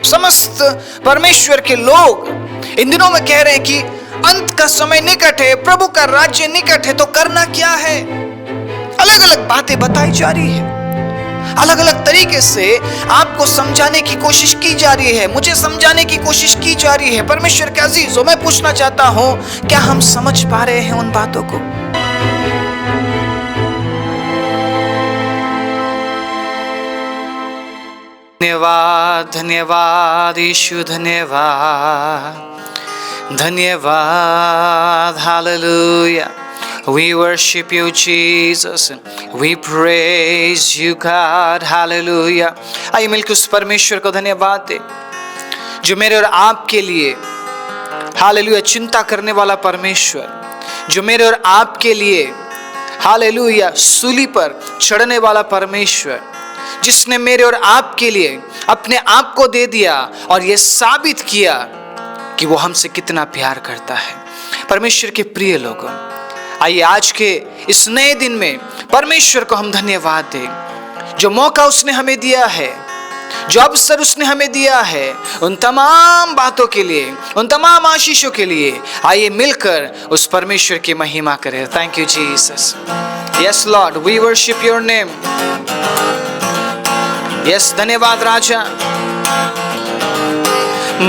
समस्त परमेश्वर के लोग इन दिनों में कह रहे हैं कि अंत का समय निकट है, प्रभु का राज्य निकट है, तो करना क्या है? अलग अलग बातें बताई जा रही है, अलग अलग तरीके से आपको समझाने की कोशिश की जा रही है, मुझे समझाने की कोशिश की जा रही है। परमेश्वर के अजीजों, मैं पूछना चाहता हूं, क्या हम समझ पा रहे हैं उन बातों को? धन्यवाद, धन्यवाद यीशु, धन्यवाद, धन्यवाद, hallelujah. We worship you, Jesus. We praise you, God. Hallelujah. आइए मिलकर उस परमेश्वर को धन्यवाद दे जो मेरे और आपके लिए, हालेलुया, चिंता करने वाला परमेश्वर, जो मेरे और आपके लिए, हालेलुया, सूली पर चढ़ने वाला परमेश्वर, जिसने मेरे और आपके लिए अपने आप को दे दिया और यह साबित किया कि वो हमसे कितना प्यार करता है। परमेश्वर के प्रिय लोगों, आइए आज के इस नए दिन में परमेश्वर को हम धन्यवाद दें। जो मौका उसने हमें दिया है, जो अवसर उसने हमें दिया है, उन तमाम बातों के लिए, उन तमाम आशीषों के लिए आइए मिलकर उस परमेश्वर की महिमा करें। Thank you Jesus. Yes Lord, we worship your name. Yes, धन्यवाद राजा।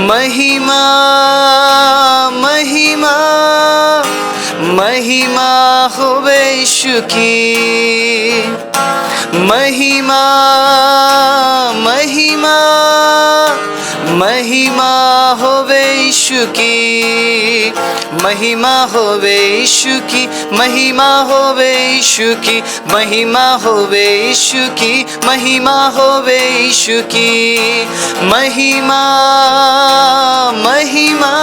महिमा महिमा महिमा होवे यीशु की, महिमा महिमा महिमा होवे यीशु की, महिमा होवे यीशु की, महिमा होवे यीशु की, महिमा होवे यीशु की, महिमा होवे यीशु की, महिमा महिमा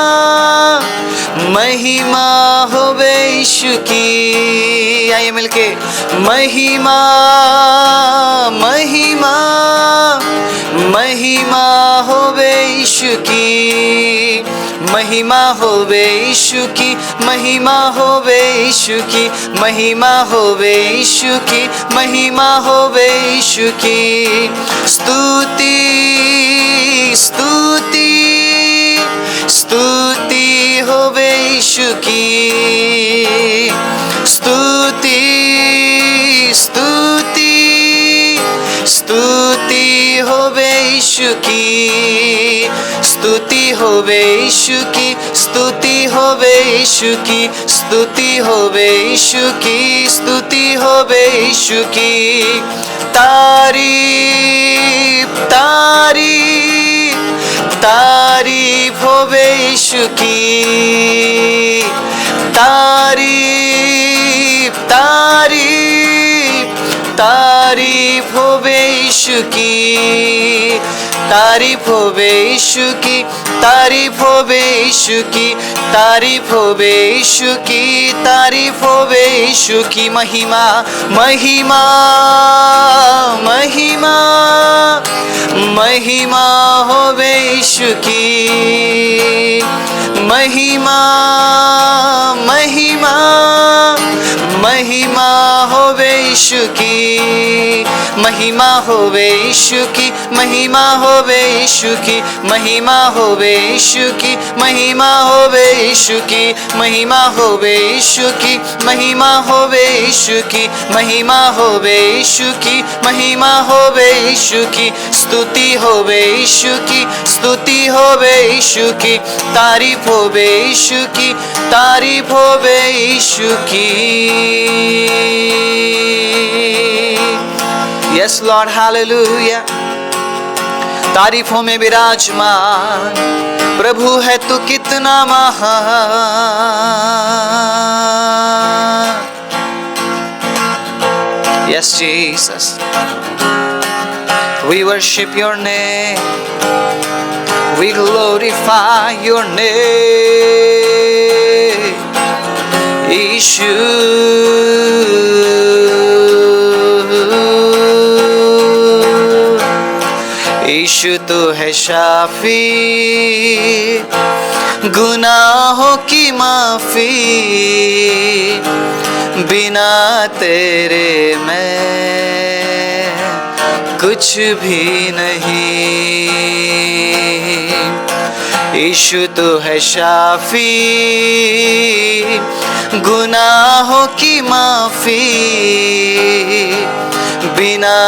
महिमा होवे यीशु की। आइए मिलके, महिमा महिमा महिमा होवे यीशु की, महिमा होवे यीशु की, महिमा होवे यीशु की, महिमा होवे यीशु की, महिमा होवे यीशु की। स्तुति स्तुति स्तुति होवे यीशु की, स्तुति स्तुति स्तुति होवे यीशु की, स्तुति होवे यीशु की, स्तुति होवे यीशु की, स्तुति होवे यीशु की, स्तुति होवे यीशु की। तारीफ तारीफ तारीफ होवे यीशु की, तारीफ तारीफ तारीफ होवे यीशु की, तारीफ होवे यीशु की, तारीफ होवे यीशु की, तारीफ होवे यीशु की, तारीफ होवे यीशु की। महिमा महिमा महिमा महिमा होवे यीशु की, महिमा महिमा महिमा होवे यीशु की, महिमा होवे यीशु की, महिमा होवे यीशु की, महिमा होवे यीशु की, महिमा होवे यीशु की, महिमा होवे यीशु की, महिमा होवे यीशु की, महिमा होवे यीशु की, महिमा होवे यीशु की। स्तुति होवे यीशु की, स्तुति होवे यीशु की, तारीफ होवे यीशु की, तारीफ होवे यीशु की। Yes Lord, hallelujah। तारीफों में विराजमान प्रभु है तू कितना महान। Yes Jesus, we worship your name, we glorify your name, Yeshua। यीशु तो है शाफी, गुनाहों की माफी, बिना तेरे मैं कुछ भी नहीं। यीशु तो है शाफी, गुनाहों की माफी, बिना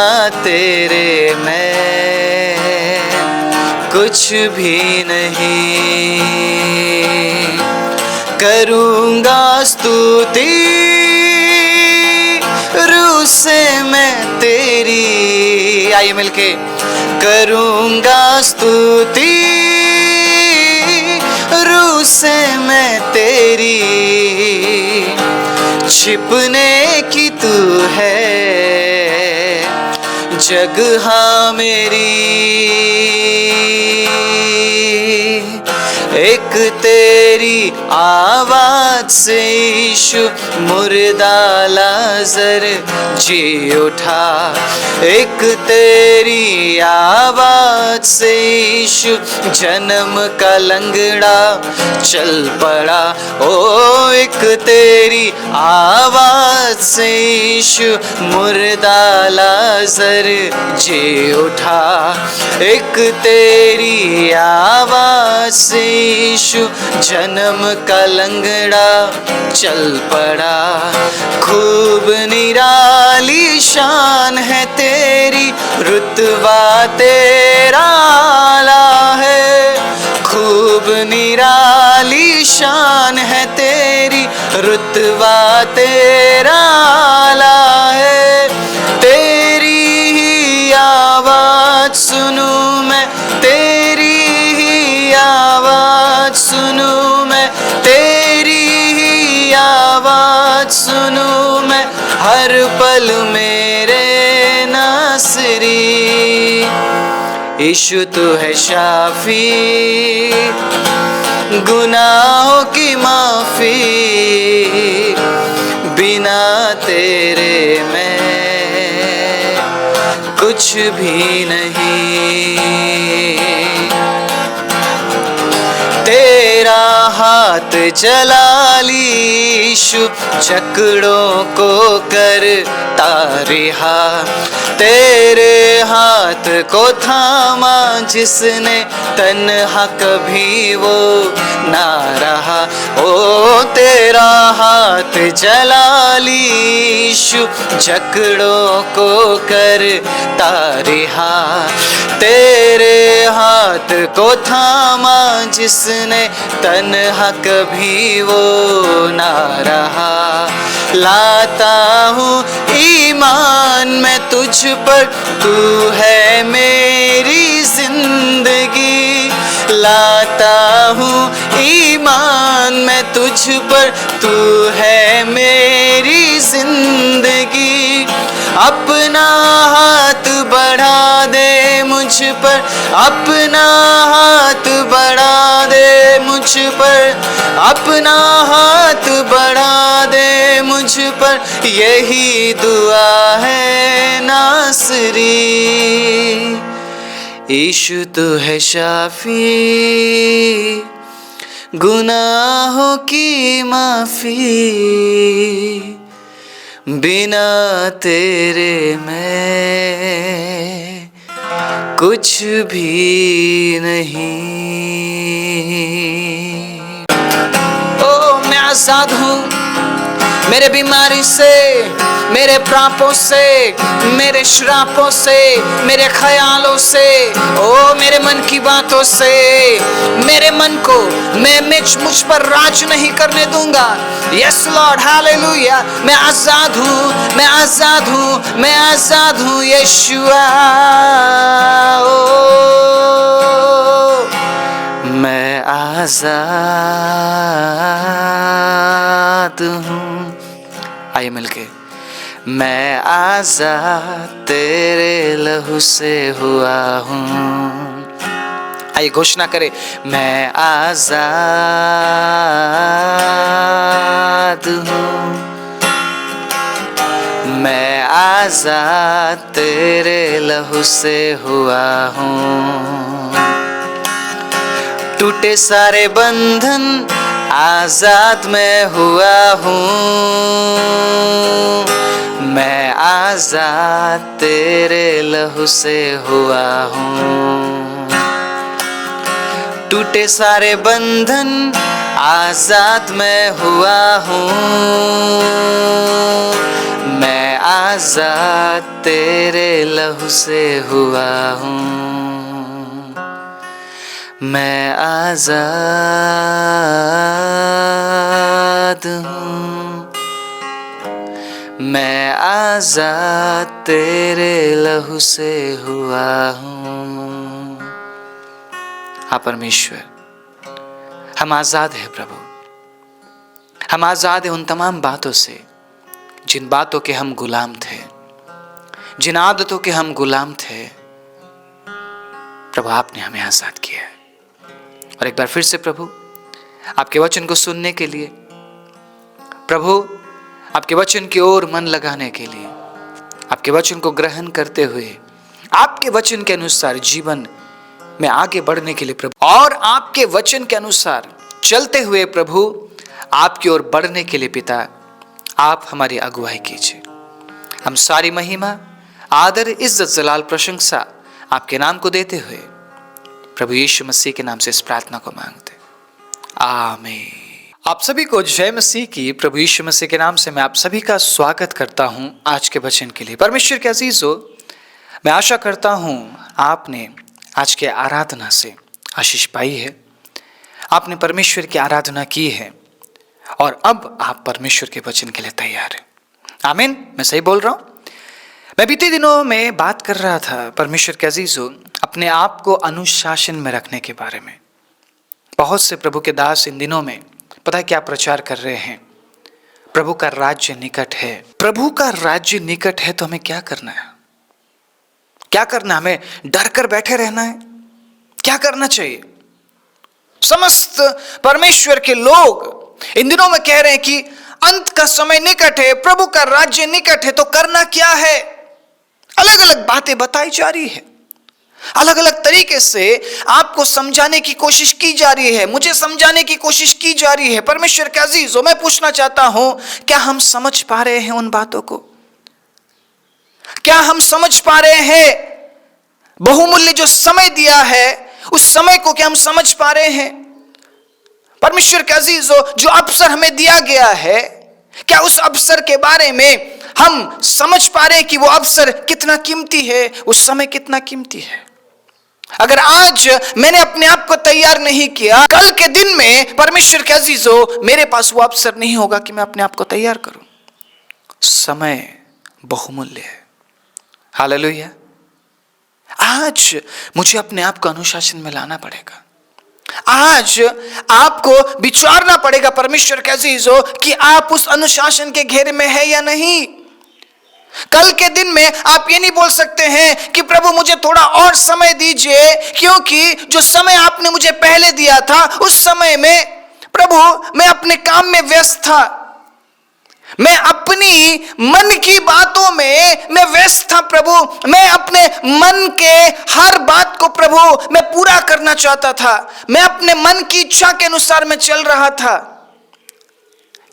तेरे मैं कुछ भी नहीं। करूँगा स्तुति रूह से मैं तेरी, आइए मिलके। करूँगा स्तुति रूह से मैं तेरी, छिपने की तू है जगह मेरी। एक तेरी आवाज से यीशु मुर्दा लाज़र जी उठा, एक तेरी आवाज से यीशु जन्म का लंगड़ा चल पड़ा। ओ एक तेरी आवाज से यीशु मुर्दा लाज़र जी उठा, एक तेरी आवाज से यीशु जन्म का लंगड़ा चल पड़ा। खूब निराली शान है तेरी, रुतबा तेरा आला है। खूब निराली शान है तेरी, रुतबा तेरा आला है। तेरी ही आवाज सुनूं मैं, तेरी ही आवाज सुनूं मैं, तेरी ही आवाज सुनूं मैं हर पल मेरे नासरी। यीशु तू है शाफी, गुनाहों की माफी, बिना तेरे मैं कुछ भी नहीं। तेरा हाथ जलाली यीशु जकड़ों को करता रिहा, तेरे हाथ को थामा जिसने तन्हा कभी वो ना रहा। ओ तेरा हाथ जलाली यीशु जकड़ों को करता रिहा, तेरे हाथ को थामा जिसने तन्हा कभी वो ना रहा। लाता हूँ ईमान मैं तुझ पर, तू है मेरी जिंदगी। लाता हूँ ईमान मैं तुझ पर, तू है मेरी जिंदगी। अपना हाथ बढ़ा दे मुझ पर, अपना हाथ बढ़ा दे मुझ पर, अपना हाथ बढ़ा दे मुझ पर, यही दुआ है नासरी। यीशु तो है शाफी, गुनाहों की माफी, बिना तेरे मैं कुछ भी नहीं। ओ मैं आजाद हूँ मेरे बीमारी से, मेरे पापों से, मेरे श्रापों से, मेरे ख्यालों से, ओ मेरे मन की बातों से। मेरे मन को मैं मुझ पर राज नहीं करने दूंगा। Yes Lord, hallelujah. मैं आजाद हूँ, मैं आजाद हूँ, मैं आजाद हूँ यीशुआ। मैं आजाद हूँ। आइए मिलके। मैं आजाद तेरे लहू से हुआ हूँ। आइए घोषणा करें, मैं आजाद हूँ, मैं आजाद तेरे लहू से हुआ हूँ। टूटे सारे बंधन आजाद मैं हुआ हूँ। मैं आजाद तेरे लहू से हुआ हूँ। टूटे सारे बंधन आजाद मैं हुआ हूँ। मैं आजाद तेरे लहू से हुआ हूँ। मैं आजाद हूँ। मैं आजाद तेरे लहू से हुआ हूँ। हाँ परमेश्वर, हम आजाद हैं प्रभु। हम आजाद हैं उन तमाम बातों से जिन बातों के हम गुलाम थे, जिन आदतों के हम गुलाम थे। प्रभु आपने हमें आजाद किया है। और एक बार फिर से प्रभु आपके वचन को सुनने के लिए, प्रभु आपके वचन की ओर मन लगाने के लिए, आपके वचन को ग्रहण करते हुए आपके वचन के अनुसार जीवन में आगे बढ़ने के लिए प्रभु, और आपके वचन के अनुसार चलते हुए प्रभु आपकी ओर बढ़ने के लिए पिता आप हमारी अगुवाई कीजिए। हम सारी महिमा, आदर, इज्जत, जलाल, प्रशंसा आपके नाम को देते हुए प्रभु यीशु मसीह के नाम से इस प्रार्थना को मांगते, आमीन। आप सभी को जय मसीह की। प्रभु यीशु मसीह के नाम से मैं आप सभी का स्वागत करता हूं आज के वचन के लिए। परमेश्वर के अजीजों, मैं आशा करता हूं आपने आज के आराधना से आशीष पाई है, आपने परमेश्वर की आराधना की है और अब आप परमेश्वर के वचन के लिए तैयार हैं। आमीन। मैं सही बोल रहा हूं? मैं बीते दिनों में बात कर रहा था परमेश्वर के अजीजों अपने आप को अनुशासन में रखने के बारे में। बहुत से प्रभु के दास इन दिनों में पता है क्या प्रचार कर रहे हैं? प्रभु का राज्य निकट है। प्रभु का राज्य निकट है तो हमें क्या करना है? क्या करना है? हमें डर कर बैठे रहना है? क्या करना चाहिए? समस्त परमेश्वर के लोग इन दिनों में कह रहे हैं कि अंत का समय निकट है, प्रभु का राज्य निकट है, तो करना क्या है? अलग अलग बातें बताई जा रही है, अलग अलग तरीके से आपको समझाने की कोशिश की जा रही है, मुझे समझाने की कोशिश की जा रही है। परमेश्वर के अजीजों, मैं पूछना चाहता हूं, क्या हम समझ पा रहे हैं उन बातों को? क्या हम समझ पा रहे हैं बहुमूल्य जो समय दिया है, उस समय को क्या हम समझ पा रहे हैं? परमेश्वर के अजीजों, जो अवसर हमें दिया गया है, क्या उस अवसर के बारे में हम समझ पा रहे हैं कि वो अवसर कितना कीमती है, उस समय कितना कीमती है? अगर आज मैंने अपने आप को तैयार नहीं किया, कल के दिन में परमेश्वर के अजीजों मेरे पास वो अवसर नहीं होगा कि मैं अपने आप को तैयार करूं। समय बहुमूल्य है। हालेलुया। आज मुझे अपने आप को अनुशासन में लाना पड़ेगा। आज आपको विचारना पड़ेगा परमेश्वर के अजीजों कि आप उस अनुशासन के घेरे में है या नहीं। कल के दिन में आप ये नहीं बोल सकते हैं कि प्रभु मुझे थोड़ा और समय दीजिए, क्योंकि जो समय आपने मुझे पहले दिया था उस समय में प्रभु मैं अपने काम में व्यस्त था, मैं अपनी मन की बातों में मैं व्यस्त था। प्रभु मैं अपने मन के हर बात को प्रभु मैं पूरा करना चाहता था, मैं अपने मन की इच्छा के अनुसार मैं चल रहा था।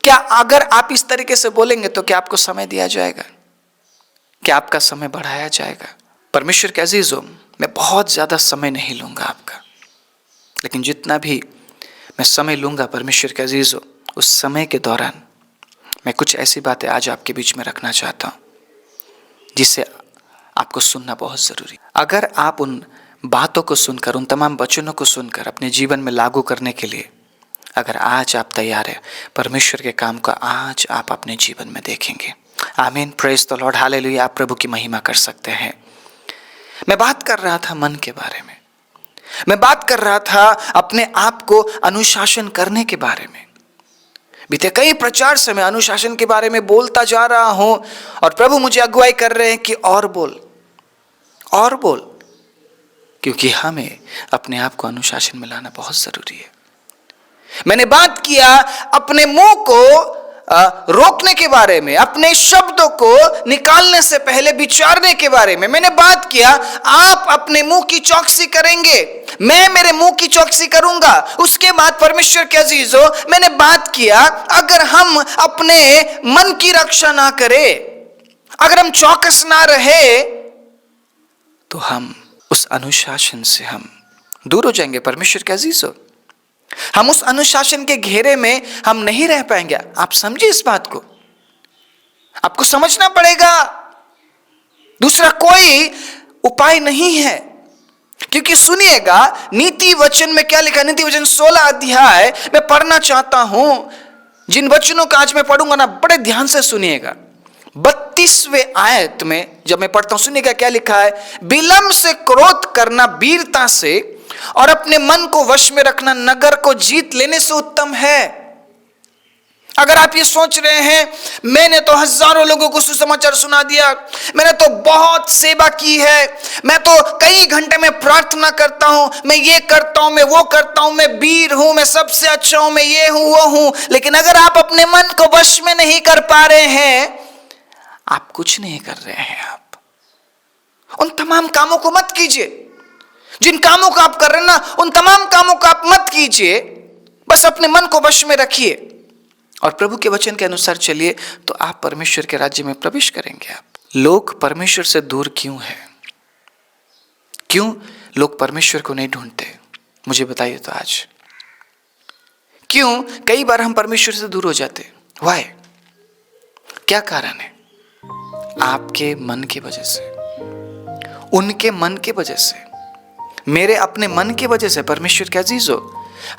क्या अगर आप इस तरीके से बोलेंगे तो क्या आपको समय दिया जाएगा? क्या आपका समय बढ़ाया जाएगा? परमेश्वर के अजीजों, मैं बहुत ज्यादा समय नहीं लूंगा आपका, लेकिन जितना भी मैं समय लूंगा परमेश्वर के अजीजों, उस समय के दौरान मैं कुछ ऐसी बातें आज आपके बीच में रखना चाहता हूं जिसे आपको सुनना बहुत जरूरी है। अगर आप उन बातों को सुनकर, उन तमाम वचनों को सुनकर अपने जीवन में लागू करने के लिए अगर आज आप तैयार हैं, परमेश्वर के काम को आज आप अपने जीवन में देखेंगे। आमीन। Praise the Lord. हालेलुया। आप प्रभु की महिमा कर सकते हैं। मैं बात कर रहा था मन के बारे में, मैं बात कर रहा था अपने आप को अनुशासन करने के बारे में। बीते कई प्रचार से मैं अनुशासन के बारे में बोलता जा रहा हूं और प्रभु मुझे अगुवाई कर रहे हैं कि और बोल, और बोल, क्योंकि हमें अपने आप को अनुशासन में लाना बहुत जरूरी है। मैंने बात किया अपने मुंह को रोकने के बारे में, अपने शब्दों को निकालने से पहले विचारने के बारे में। मैंने बात किया आप अपने मुंह की चौकसी करेंगे, मैं मेरे मुंह की चौकसी करूंगा। उसके बाद परमेश्वर के अजीजों, मैंने बात किया अगर हम अपने मन की रक्षा ना करें, अगर हम चौकस ना रहे तो हम उस अनुशासन से हम दूर हो जाएंगे। परमेश्वर के अजीजों, हम उस अनुशासन के घेरे में हम नहीं रह पाएंगे। आप समझिए इस बात को, आपको समझना पड़ेगा। दूसरा कोई उपाय नहीं है। क्योंकि सुनिएगा नीति वचन में क्या लिखा है। नीति वचन 16 अध्याय मैं पढ़ना चाहता हूं। जिन वचनों का आज मैं पढ़ूंगा ना, बड़े ध्यान से सुनिएगा। 32वें आयत में जब मैं पढ़ता हूं, सुनिएगा क्या लिखा है। विलंब से क्रोध करना वीरता से और अपने मन को वश में रखना नगर को जीत लेने से उत्तम है। अगर आप ये सोच रहे हैं मैंने तो हजारों लोगों को सुसमाचार सुना दिया, मैंने तो बहुत सेवा की है, मैं तो कई घंटे में प्रार्थना करता हूं, मैं ये करता हूं, मैं वो करता हूं, मैं वीर हूं, मैं सबसे अच्छा हूं, मैं ये हूं वो हूं, लेकिन अगर आप अपने मन को वश में नहीं कर पा रहे हैं, आप कुछ नहीं कर रहे हैं। आप उन तमाम कामों को मत कीजिए। जिन कामों को आप कर रहे हैं ना, उन तमाम कामों को आप मत कीजिए। बस अपने मन को वश में रखिए और प्रभु के वचन के अनुसार चलिए, तो आप परमेश्वर के राज्य में प्रवेश करेंगे। आप लोग परमेश्वर से दूर क्यों है? क्यों लोग परमेश्वर को नहीं ढूंढते? मुझे बताइए तो आज क्यों कई बार हम परमेश्वर से दूर हो जाते? वाई? क्या कारण है? आपके मन की वजह से, उनके मन की वजह से, मेरे अपने मन की वजह से। परमेश्वर के अजीजों,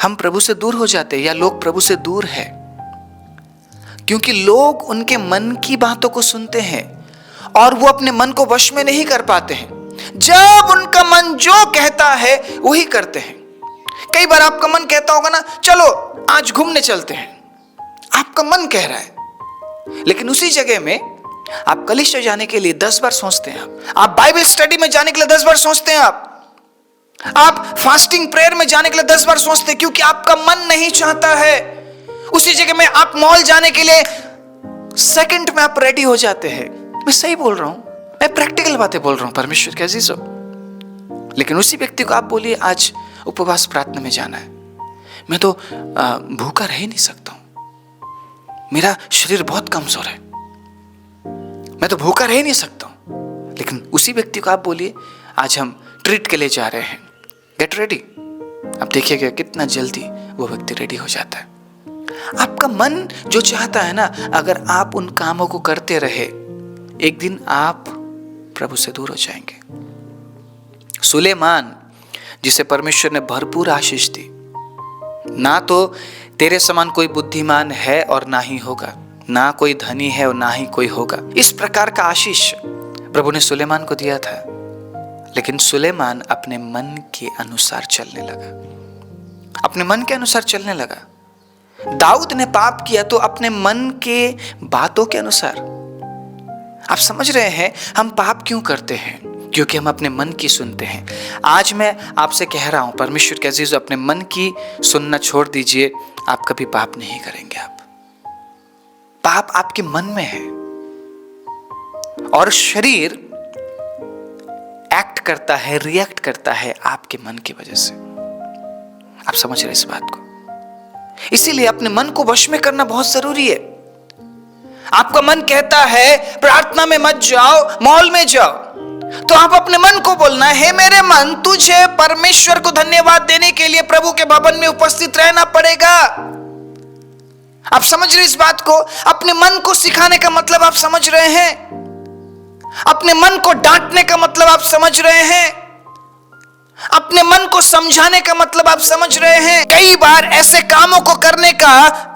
हम प्रभु से दूर हो जाते हैं या लोग प्रभु से दूर है क्योंकि लोग उनके मन की बातों को सुनते हैं और वो अपने मन को वश में नहीं कर पाते हैं। जब उनका मन जो कहता है वही करते हैं। कई बार आपका मन कहता होगा ना, चलो आज घूमने चलते हैं, आपका मन कह रहा है, लेकिन उसी जगह में आप कलीसिया जाने के लिए 10 बार सोचते हैं। आप बाइबल स्टडी में जाने के लिए 10 बार सोचते हैं। आप फास्टिंग प्रेयर में जाने के लिए 10 बार सोचते हैं, क्योंकि आपका मन नहीं चाहता है। उसी जगह में आप मॉल जाने के लिए सेकंड में आप रेडी हो जाते हैं। मैं सही बोल रहा हूं, मैं प्रैक्टिकल बातें बोल रहा हूं परमेश्वर के अजीजों। लेकिन उसी व्यक्ति को आप बोलिए आज उपवास प्रार्थना में जाना है, मैं तो भूखा रह ही नहीं सकता हूं, मेरा शरीर बहुत कमजोर है, मैं तो भूखा रह ही नहीं सकता हूं। लेकिन उसी व्यक्ति को आप बोलिए आज हम ट्रीट के लिए जा रहे हैं, गेट रेडी। अब देखिएगा कितना जल्दी वो व्यक्ति रेडी हो जाता है। आपका मन जो चाहता है ना, अगर आप उन कामों को करते रहे, एक दिन आप प्रभु से दूर हो जाएंगे। सुलेमान, जिसे परमेश्वर ने भरपूर आशीष दी, ना तो तेरे समान कोई बुद्धिमान है और ना ही होगा, ना कोई धनी है और ना ही कोई होगा, इस प्रकार का आशीष प्रभु ने सुलेमान को दिया था। लेकिन सुलेमान अपने मन के अनुसार चलने लगा, अपने मन के अनुसार चलने लगा। दाऊद ने पाप किया तो अपने मन के बातों के अनुसार। आप समझ रहे हैं हम पाप क्यों करते हैं? क्योंकि हम अपने मन की सुनते हैं। आज मैं आपसे कह रहा हूं परमेश्वर के अजीज, अपने मन की सुनना छोड़ दीजिए, आप कभी पाप नहीं करेंगे। आप पाप आपके मन में है और शरीर एक्ट करता है, रिएक्ट करता है आपके मन की वजह से। आप समझ रहे इस बात को? इसीलिए अपने मन को वश में करना बहुत जरूरी है। आपका मन कहता है प्रार्थना में मत जाओ, मॉल में जाओ, तो आप अपने मन को बोलना है, मेरे मन तुझे परमेश्वर को धन्यवाद देने के लिए प्रभु के भवन में उपस्थित रहना पड़ेगा। आप समझ रहे इस बात को? अपने मन को सिखाने का मतलब आप समझ रहे हैं? अपने मन को डांटने का मतलब आप समझ रहे हैं? अपने मन को समझाने का मतलब आप समझ रहे हैं? कई बार ऐसे कामों को करने का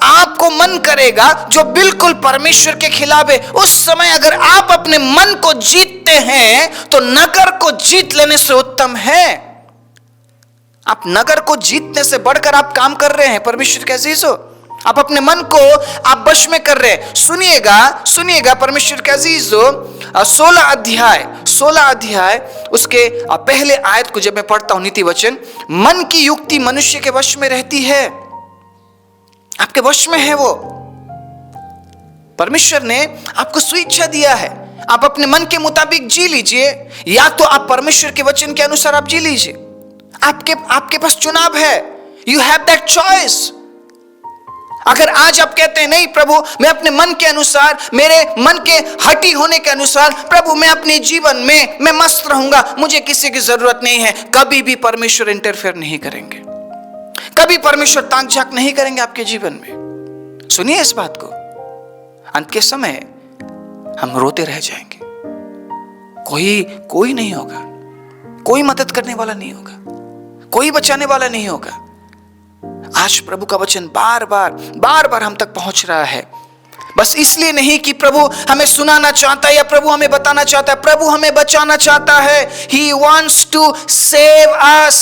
आपको मन करेगा जो बिल्कुल परमेश्वर के खिलाफ है। उस समय अगर आप अपने मन को जीतते हैं तो नगर को जीत लेने से उत्तम है। आप नगर को जीतने से बढ़कर आप काम कर रहे हैं परमेश्वर के अजीजों। आप अपने मन को आप वश में कर रहे हैं। सुनिएगा परमेश्वर के अजीजों, 16 अध्याय उसके पहले आयत को जब मैं पढ़ता हूं, नीति वचन, मन की युक्ति मनुष्य के वश में रहती है। आपके वश में है वो। परमेश्वर ने आपको स्वेच्छा दिया है, आप अपने मन के मुताबिक जी लीजिए, या तो आप परमेश्वर के वचन के अनुसार आप जी लीजिए। आपके पास चुनाव है। You have that choice. अगर आज आप कहते हैं नहीं प्रभु, मैं अपने मन के अनुसार, मेरे मन के हठी होने के अनुसार प्रभु मैं अपने जीवन में मैं मस्त रहूंगा, मुझे किसी की जरूरत नहीं है, कभी भी परमेश्वर इंटरफेयर नहीं करेंगे, कभी परमेश्वर ताक झांक नहीं करेंगे आपके जीवन में। सुनिए इस बात को, अंत के समय हम रोते रह जाएंगे, कोई नहीं होगा, कोई मदद करने वाला नहीं होगा, कोई बचाने वाला नहीं होगा। आज प्रभु का वचन बार बार हम तक पहुंच रहा है, बस इसलिए नहीं कि प्रभु हमें सुनाना चाहता है या प्रभु हमें बताना चाहता है, प्रभु हमें बचाना चाहता है। He wants to save us,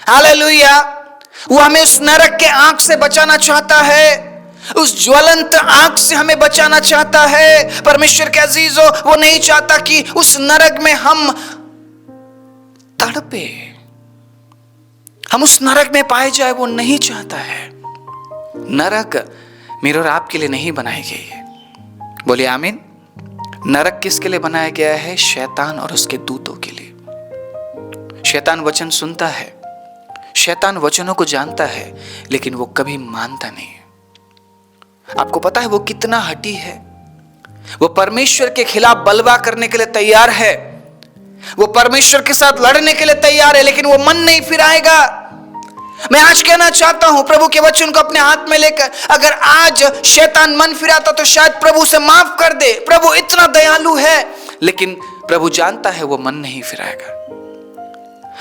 hallelujah. वो हमें उस नरक के आंख से बचाना चाहता है, उस ज्वलंत आंख से हमें बचाना चाहता है। परमेश्वर के अजीजों, वो नहीं चाहता कि उस नरक में हम तड़पे, हम उस नरक में पाए जाए, वो नहीं चाहता है। नरक मेरे और आपके लिए नहीं बनाई गई है, बोलिए आमीन। नरक किसके लिए बनाया गया है? शैतान और उसके दूतों के लिए। शैतान वचन सुनता है, शैतान वचनों को जानता है, लेकिन वो कभी मानता नहीं है। आपको पता है वो कितना हठी है? वो परमेश्वर के खिलाफ बलवा करने के लिए तैयार है, वो परमेश्वर के साथ लड़ने के लिए तैयार है, लेकिन वो मन नहीं फिराएगा। मैं आज कहना चाहता हूं, प्रभु के वचन को अपने हाथ में लेकर, अगर आज शैतान मन फिराता तो शायद प्रभु से माफ कर दे। प्रभु इतना दयालु है, लेकिन प्रभु जानता है वो मन नहीं फिराएगा।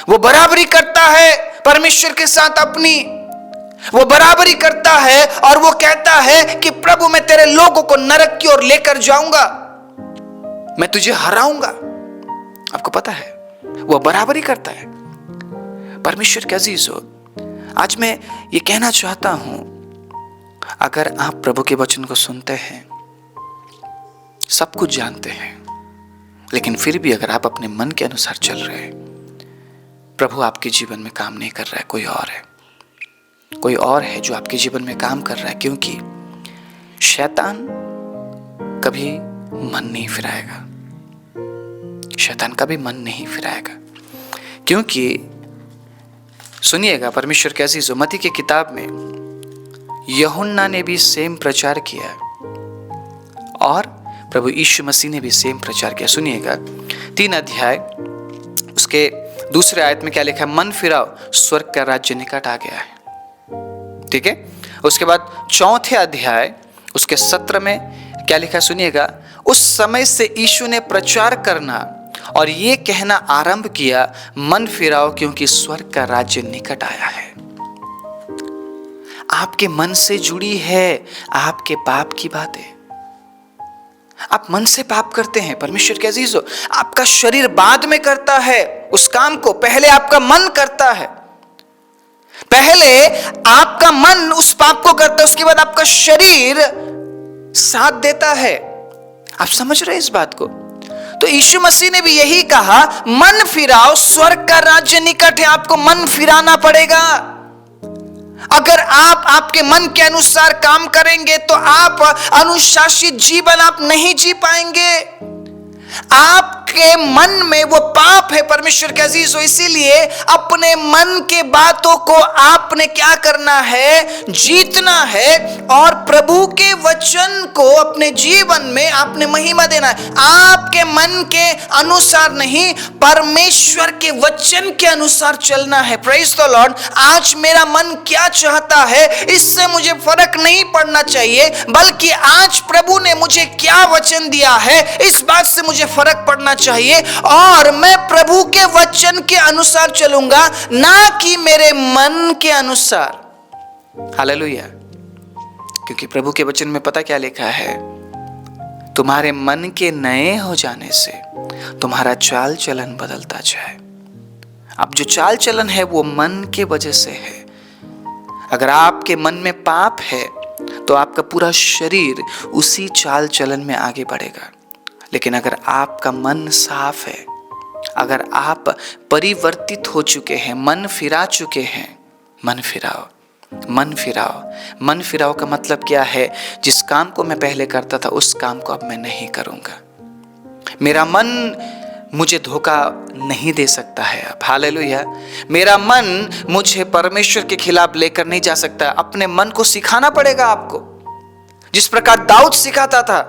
वो बराबरी करता है परमेश्वर के साथ अपनी, वो बराबरी करता है और वो कहता है कि प्रभु मैं तेरे लोगों को नरक की ओर लेकर जाऊंगा, मैं तुझे हराऊंगा। आपको पता है वो बराबरी करता है। परमेश्वर के अजीजों, आज मैं ये कहना चाहता हूं, अगर आप प्रभु के वचन को सुनते हैं, सब कुछ जानते हैं, लेकिन फिर भी अगर आप अपने मन के अनुसार चल रहे हैं, प्रभु आपके जीवन में काम नहीं कर रहा है, कोई और है, कोई और है जो आपके जीवन में काम कर रहा है। क्योंकि शैतान कभी मन नहीं फिराएगा, शैतान कभी मन नहीं फिराएगा। क्योंकि सुनिएगा परमेश्वर के अजीजों, मत्ती की किताब में यूहन्ना ने भी सेम प्रचार किया और प्रभु यीशु मसीह ने भी सेम प्रचार किया। सुनिएगा 3 अध्याय उसके दूसरे आयत में क्या लिखा है? मन फिराओ, स्वर्ग का राज्य निकट आ गया है। ठीक है। उसके बाद 4 अध्याय उसके 17 में क्या लिखा है? सुनिएगा, उस समय से यीशु ने प्रचार करना और ये कहना आरंभ किया, मन फिराओ क्योंकि स्वर्ग का राज्य निकट आया है। आपके मन से जुड़ी है आपके पाप की बातें। आप मन से पाप करते हैं परमेश्वर के अजीजों, आपका शरीर बाद में करता है उस काम को, पहले आपका मन करता है। पहले आपका मन उस पाप को करता है, उसके बाद आपका शरीर साथ देता है। आप समझ रहे हैं इस बात को? तो यीशु मसीह ने भी यही कहा, मन फिराओ, स्वर्ग का राज्य निकट है। आपको मन फिराना पड़ेगा। अगर आप आपके मन के अनुसार काम करेंगे तो आप अनुशासित जीवन आप नहीं जी पाएंगे। आपके मन में वो पाप है परमेश्वर के अजीजों, इसीलिए अपने मन के बातों को आपने क्या करना है? जीतना है और प्रभु के वचन को अपने जीवन में आपने महिमा देना है। आपके मन के अनुसार नहीं, परमेश्वर के वचन के अनुसार चलना है। Praise the Lord. आज मेरा मन क्या चाहता है इससे मुझे फर्क नहीं पड़ना चाहिए, बल्कि आज प्रभु ने मुझे क्या वचन दिया है इस बात से मुझे फर्क पड़ना चाहिए और मैं प्रभु के वचन के अनुसार चलूंगा, ना कि मेरे मन के अनुसार। हालेलुया। क्योंकि प्रभु के वचन में पता क्या लिखा है? तुम्हारे मन के नए हो जाने से तुम्हारा चाल चलन बदलता जाए। अब जो चाल चलन है वो मन के वजह से है। अगर आपके मन में पाप है तो आपका पूरा शरीर उसी चाल चलन में आगे बढ़ेगा। लेकिन अगर आपका मन साफ है, अगर आप परिवर्तित हो चुके हैं, मन फिरा चुके हैं, मन फिराओ, मन फिराओ। मन फिराओ का मतलब क्या है? जिस काम को मैं पहले करता था उस काम को अब मैं नहीं करूंगा। मेरा मन मुझे धोखा नहीं दे सकता है अब। हालेलुया। मेरा मन मुझे परमेश्वर के खिलाफ लेकर नहीं जा सकता। अपने मन को सिखाना पड़ेगा आपको, जिस प्रकार दाऊद सिखाता था,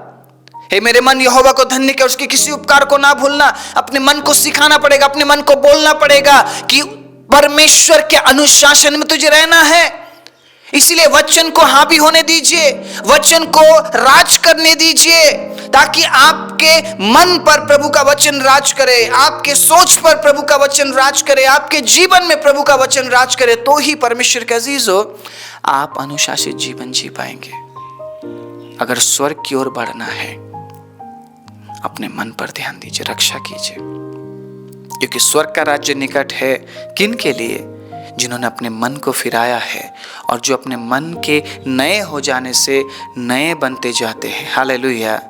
हे मेरे मन यहोवा को धन्य कर, उसके किसी उपकार को ना भूलना। अपने मन को सिखाना पड़ेगा, अपने मन को बोलना पड़ेगा कि परमेश्वर के अनुशासन में तुझे रहना है। इसीलिए वचन को हावी होने दीजिए, वचन को राज करने दीजिए, ताकि आपके मन पर प्रभु का वचन राज करे, आपके सोच पर प्रभु का वचन राज करे, आपके जीवन में प्रभु का वचन राज करे। तो ही परमेश्वर के अजीज हो, आप अनुशासित जीवन जी पाएंगे। अगर स्वर्ग की ओर बढ़ना है, अपने मन पर ध्यान दीजिए, रक्षा कीजिए, क्योंकि स्वर्ग का राज्य निकट है। किन के लिए? जिन्होंने अपने मन को फिराया है और जो अपने मन के नए हो जाने से नए बनते जाते हैं। हालेलुया।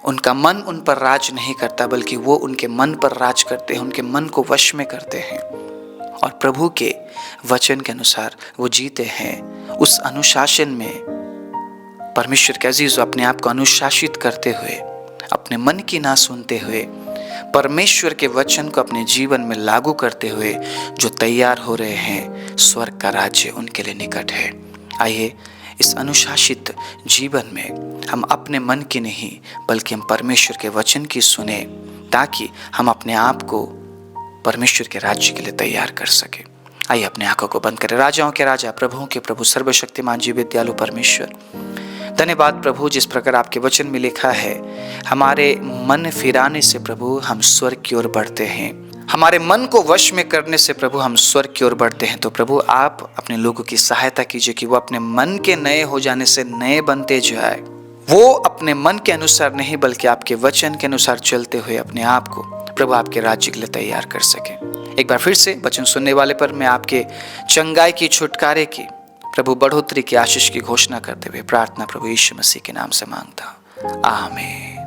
उनका मन उन पर राज नहीं करता, बल्कि वो उनके मन पर राज करते हैं, उनके मन को वश में करते हैं और प्रभु के वचन के अनुसार वो जीते हैं। उस अनुशासन में परमेश्वर के अजीज, अपने आप को अनुशासित करते हुए, अपने मन की ना सुनते हुए, परमेश्वर के वचन को अपने जीवन में लागू करते हुए जो तैयार हो रहे हैं, स्वर्ग का राज्य उनके लिए निकट है। आइए इस अनुशासित जीवन में हम अपने मन की नहीं, बल्कि हम परमेश्वर के वचन की सुने, ताकि हम अपने आप को परमेश्वर के राज्य के लिए तैयार कर सके। आइए अपने आंखों को बंद करें। राजाओं के राजा, प्रभुओं के प्रभु, सर्वशक्तिमान जीवित दयालु परमेश्वर, धन्यवाद प्रभु, जिस प्रकार आपके वचन में लिखा है, हमारे मन फिराने से प्रभु हम स्वर्ग की ओर बढ़ते हैं। हमारे मन को वश में करने से प्रभु हम स्वर्ग की ओर बढ़ते हैं। तो प्रभु आप अपने लोगों की सहायता कीजिए कि वो अपने मन के नए हो जाने से नए बनते जाए। वो अपने मन के अनुसार नहीं, बल्कि आपके वचन के अनुसार चलते हुए अपने आप को प्रभु आपके राज्य के लिए तैयार कर सके। एक बार फिर से वचन सुनने वाले पर मैं आपके चंगाई की, छुटकारे की, प्रभु बढ़ोतरी की आशीष की घोषणा करते हुए प्रार्थना प्रभु यीशु मसीह के नाम से मांगता हूं। आमीन।